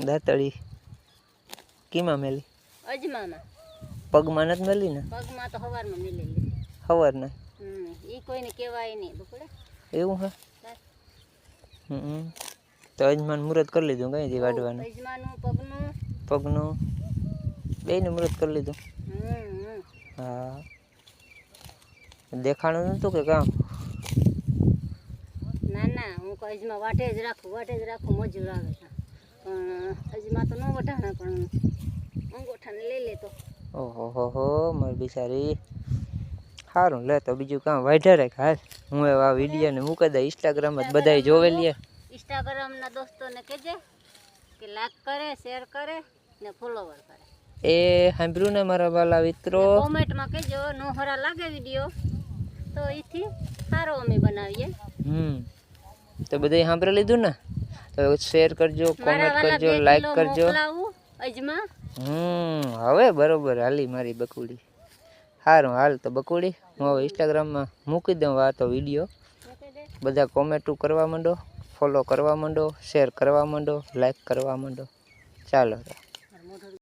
દાતળી કીમાં મેલી? અજમામાં. પગમાં નથી મેલી ને? પગમાં તો સવારમાં મેલેલી. સવારના? એ કોઈને કહેવાય નહીં બકુડા. એવું હે? તો અજમાન મુહૂર્ત કરી લીધું કઈ થી વાડવાનું? અજમાનું પગનું. પગનું બેયનું મુહૂર્ત કરી લીધું? હા. દેખાણું નતું કે કામ? ના ના, હું કોઈ અજમા વાટે જ રાખું મજૂર આવે પણ અજમા તો ન વઢાણા પણ અંગોઠાને લઈ લેતો. ઓહો હો મારી બિચારી. સારું લે તો બીજું કામ વાઢ્યા રાખ. હાલ હું આ વિડીયોને મૂકી દઈ ઇન્સ્ટાગ્રામમાં બધાય જોવે લે. ઇન્સ્ટાગ્રામના દોસ્તોને કહેજે કે લાઈક કરે, શેર કરે ને ફોલોવર કરે. એ સાંભળ્યું ને મારા વાલા મિત્રો? કોમેન્ટમાં કહેજો નો હરા લાગે વિડીયો તો એથી સારો અમે બનાવીએ. તો બધાય સાંભળી લીધું ને? તો શેર કરજો, કોમેન્ટ કરજો, લાઈક કરજો. અજમા હવે બરોબર હાલી મારી બકુડી. સારું હાલ તો બકુડી હું હવે ઇન્સ્ટાગ્રામમાં મૂકી દઉં આ તો વિડીયો. બધા કોમેન્ટો કરવા માંડો, ફોલો કરવા માંડો, શેર કરવા માંડો, લાઈક કરવા માંડો. ચાલો.